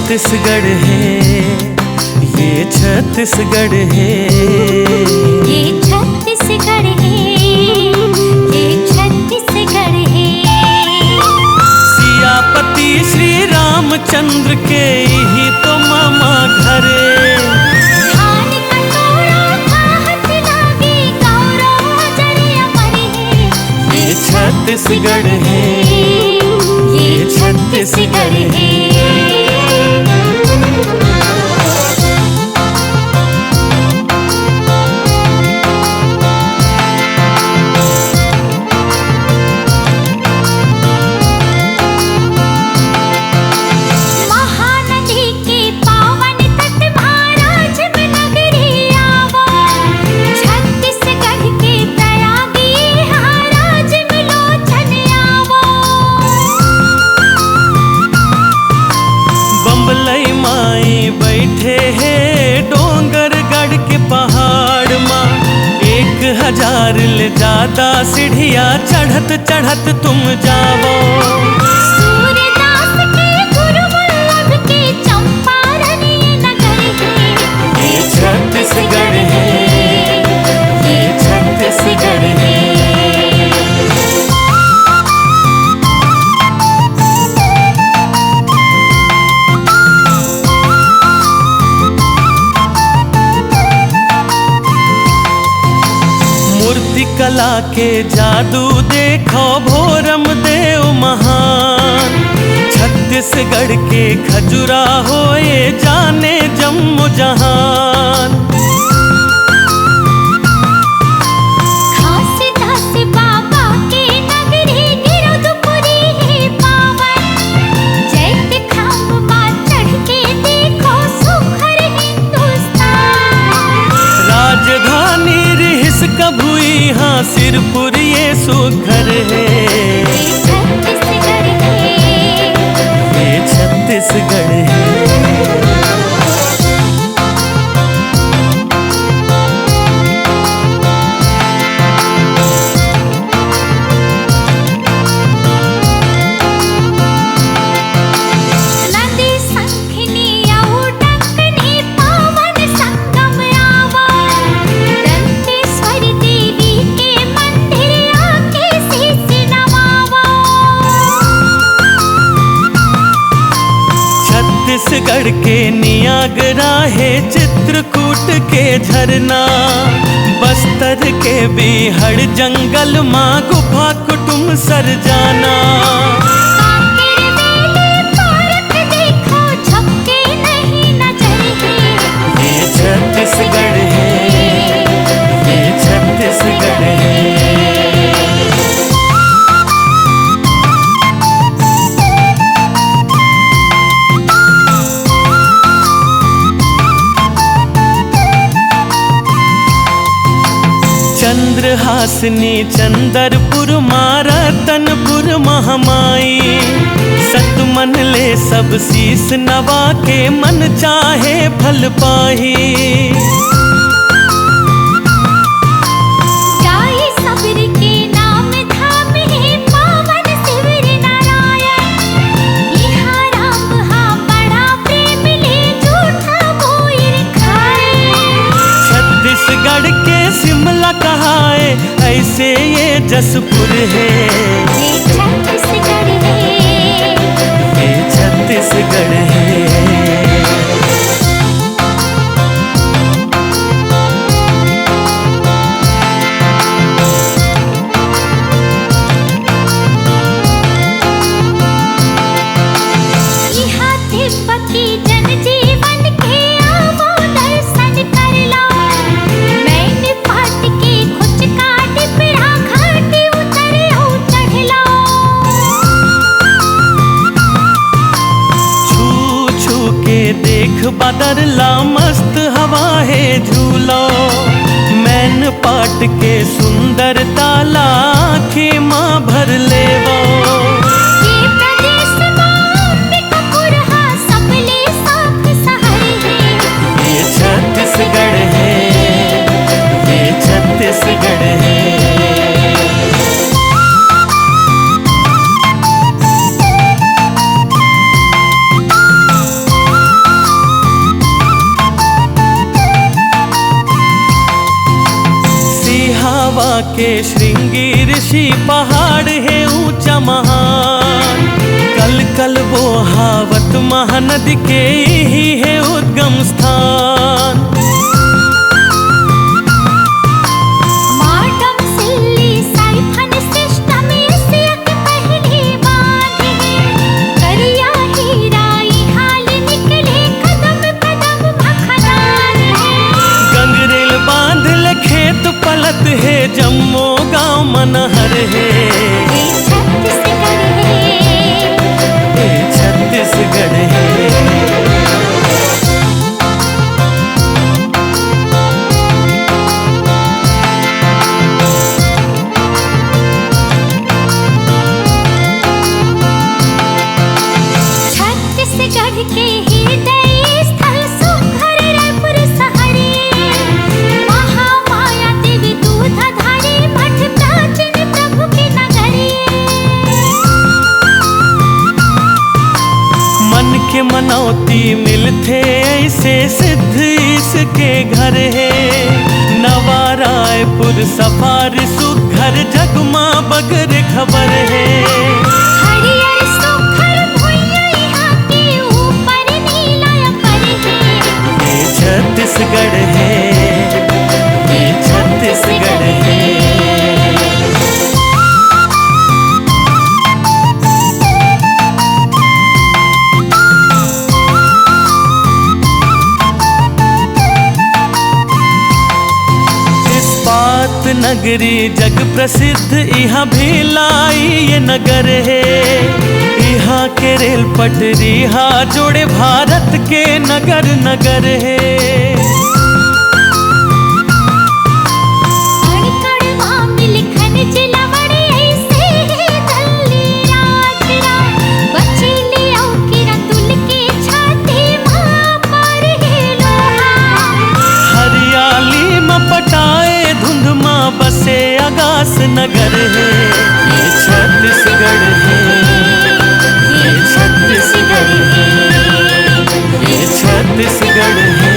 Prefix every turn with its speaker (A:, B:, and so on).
A: छत्तीसगढ़ है, ये छत्तीसगढ़ है,
B: ये छत्तीसगढ़ है, ये छत्तीसगढ़ है।
A: सियापति श्री रामचंद्र के ही तो मामा घरे।
B: धान कटोरा खाहत लागे गौरव जरिया मरे है।
A: ये छत्तीसगढ़ है,
B: ये छत्तीसगढ़ है।
A: बैठे हैं डोंगरगढ़ के पहाड़ माँ, 1000 ले ज्यादा सीढ़ियाँ चढ़त चढ़त तुम जावो।
B: सूरदास के गुरु वल्लभ के चंपारण ये नगर है।
A: ये छत्तीसगढ़ है, ये छत्तीसगढ़ है। मूर्ति कला के जादू देखो भोरम देव महान, छत्तीसगढ़ के खजुराहो ये जाने जम्मू जहान।
B: घासीदास बाबा के नगरी गिरधपुरी है पावन, चैत्य खाम मां चढ़ के देखो सुखर हिंदुस्तान।
A: राजधानी रिहिस कभुई हाँ सिरपुर ये सुघर है।
B: ये छत्तीसगढ़ है,
A: ये छत्तीसगढ़ है।
B: नदी संखनी और डंकनी पावन संगम आवा, दंतेश्वर देवी के मंदिर आके शीश नवावा।
A: छत्तीसगढ़ के नियागरा है चित्रकूट के झरना, बस्तर के बिहड़ जंगल माँ गुफा कुटुम सरजाना।
B: कांकेर वेले पार्क देखो झपके नहीं नजर है।
A: ये छत्तीसगढ़ है, ये छत्तीसगढ़ है। चंद्रहासिनी चंदरपुर रतनपुर महामाई, सतमन ले सब शीस नवा के मन चाहे फल पाही।
B: जाई सबरी के नाम धाम है पावन शिविर नारायण, यहाँ राम हाँ बड़ा प्रेम ले झूठा बोइर खाए।
A: छत्तीसगढ़ के शिमला कहाए ऐसे ये जसपुर है।
B: ये छत्तीसगढ़ है,
A: ये छत्तीसगढ़ है।
B: यहाँ तिब्बती जनजीवन के आवो दर्शन कर लो। मैंने पाट के कुछ काट पिड़ा घाटी उतर चढ़ लो।
A: छू छू के देख बदरला मस्त हवा है झूलो, मैन पाट के सुंदर ताला आँखें माँ भर लेवो।
B: ये प्रदेश अंबिकापुर हाँ सबले साफ शहर है।
A: ये छत्तीसगढ़ है, ये छत्तीसगढ़ है। के श्रृंगी ऋषि पहाड़ है ऊंचा महान। कल कल वो हावत महानदी के ही है उद्गम स्थान। पलत है जम्मो गाँव मनहर है।
B: ये छत्तीसगढ़ है,
A: ये छत्तीसगढ़ है।
B: छत्तीसगढ़ के हृदय स्थल सुघर रायपुर सहरी। महामाया देवी दूधधारी मठ प्राचीन प्रभु की नगरी।
A: मन के मनौती मिलते ऐसे सिद्ध इसके घर है। नवा रायपुर सफार सुघर जगमा बगर खबर है।
B: हरियर सुघर भुइयां यहाँ के ऊपर नीला अंबर है।
A: ये छत्तीसगढ़ है, ये छत्तीसगढ़ है। इस्पात नगरी जग प्रसिद्ध यहाँ भी लाई ये नगर है। यहाँ के रेल पटरी यहाँ जोड़े भारत के नगर नगर है। हरियाली में पटाए धुंधमा बसे आगास नगर है। ये छत्तीसगढ़ है, ये छत्तीसगढ़ है, ये छत्तीसगढ़ है।